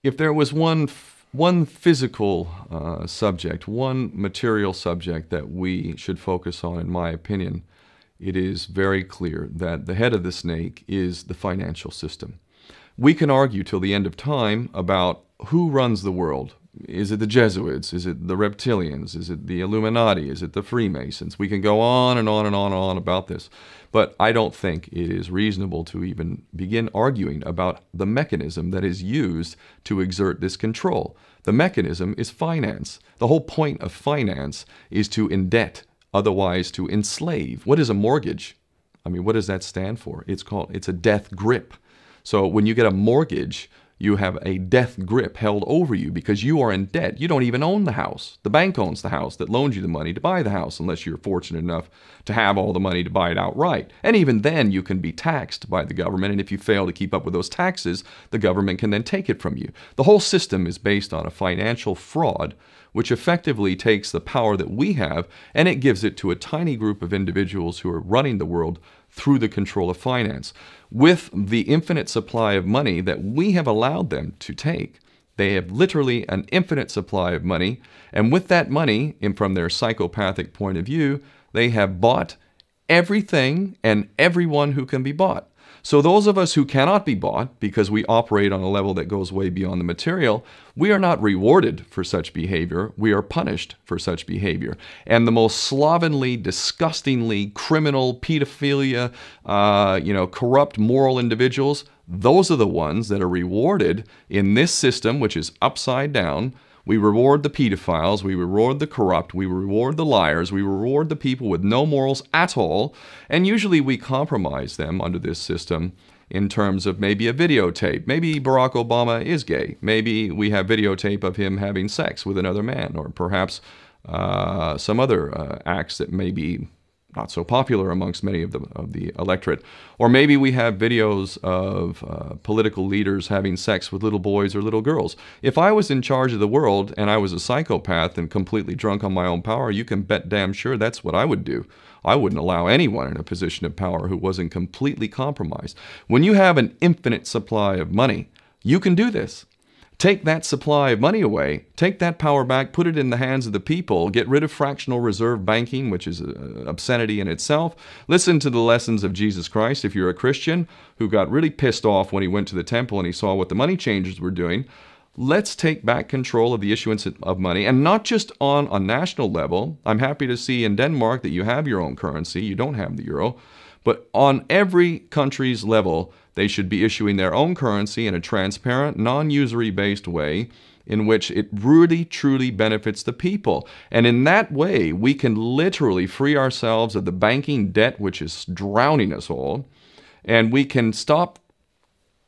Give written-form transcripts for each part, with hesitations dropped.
If there was one physical subject, one material subject that we should focus on, in my opinion, it is very clear that the head of the snake is the financial system. We can argue till the end of time about who runs the world. Is it the Jesuits? Is it the reptilians? Is it the Illuminati? Is it the Freemasons? We can go on and on and on and on about this. But I don't think it is reasonable to even begin arguing about the mechanism that is used to exert this control. The mechanism is finance. The whole point of finance is to indebt, otherwise to enslave. What is a mortgage? I mean, what does that stand for? It's a death grip. So when you get a mortgage, you have a death grip held over you because you are in debt. You don't even own the house. The bank owns the house that loans you the money to buy the house, unless you're fortunate enough to have all the money to buy it outright. And even then, you can be taxed by the government, and if you fail to keep up with those taxes, the government can then take it from you. The whole system is based on a financial fraud, which effectively takes the power that we have and it gives it to a tiny group of individuals who are running the world through the control of finance. With the infinite supply of money that we have allowed them to take, they have literally an infinite supply of money, and with that money, and from their psychopathic point of view, they have bought everything and everyone who can be bought. So those of us who cannot be bought, because we operate on a level that goes way beyond the material, we are not rewarded for such behavior, we are punished for such behavior. And the most slovenly, disgustingly criminal, pedophilia, corrupt moral individuals, those are the ones that are rewarded in this system, which is upside down. We reward the pedophiles, we reward the corrupt, we reward the liars, we reward the people with no morals at all, and usually we compromise them under this system in terms of maybe a videotape. Maybe Barack Obama is gay. The we have videotape of him having sex with another man, or perhaps some other acts that may be not so popular amongst many of the electorate. Or maybe we have videos of political leaders having sex with little boys or little girls. If I was in charge of the world and I was a psychopath and completely drunk on my own power, you can bet damn sure that's what I would do. I wouldn't allow anyone in a position of power who wasn't completely compromised. When you have an infinite supply of money, you can do this. Take that supply of money away, take that power back, put it in the hands of the people, get rid of fractional reserve banking, which is an obscenity in itself. Listen to the lessons of Jesus Christ. If you're a Christian who got really pissed off when he went to the temple and he saw what the money changers were doing, let's take back control of the issuance of money, and not just on a national level. I'm happy to see in Denmark that you have your own currency, you don't have the euro, but on every country's level, they should be issuing their own currency in a transparent, non-usury based way in which it really, truly benefits the people. And in that way, we can literally free ourselves of the banking debt which is drowning us all, and we can stop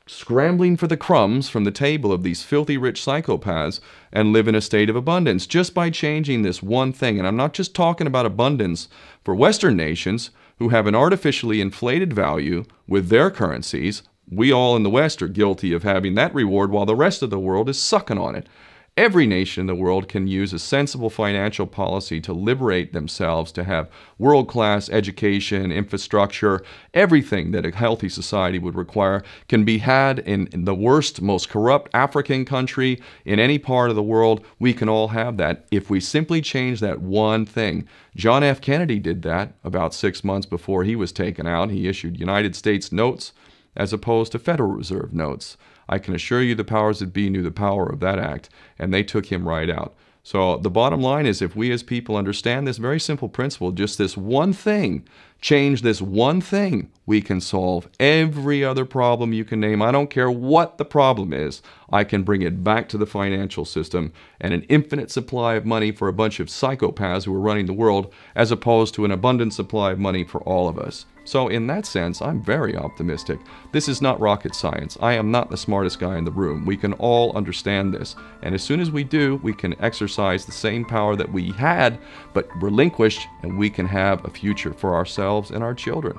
scrambling for the crumbs from the table of these filthy rich psychopaths and live in a state of abundance just by changing this one thing. And I'm not just talking about abundance for Western nations who have an artificially inflated value with their currencies. We all in the West are guilty of having that reward while the rest of the world is sucking on it. Every nation in the world can use a sensible financial policy to liberate themselves, to have world-class education, infrastructure, everything that a healthy society would require can be had in the worst, most corrupt African country in any part of the world. We can all have that if we simply change that one thing. John F. Kennedy did that about 6 months before he was taken out. He issued United States notes as opposed to Federal Reserve notes. I can assure you the powers that be knew the power of that act, and they took him right out. So the bottom line is, if we as people understand this very simple principle, just this one thing, change this one thing, we can solve every other problem you can name. I don't care what the problem is. I can bring it back to the financial system and an infinite supply of money for a bunch of psychopaths who are running the world, as opposed to an abundant supply of money for all of us. So in that sense, I'm very optimistic. This is not rocket science. I am not the smartest guy in the room. We can all understand this. And as soon as we do, we can exercise the same power that we had, but relinquished, and we can have a future for ourselves and our children.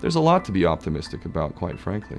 There's a lot to be optimistic about, quite frankly.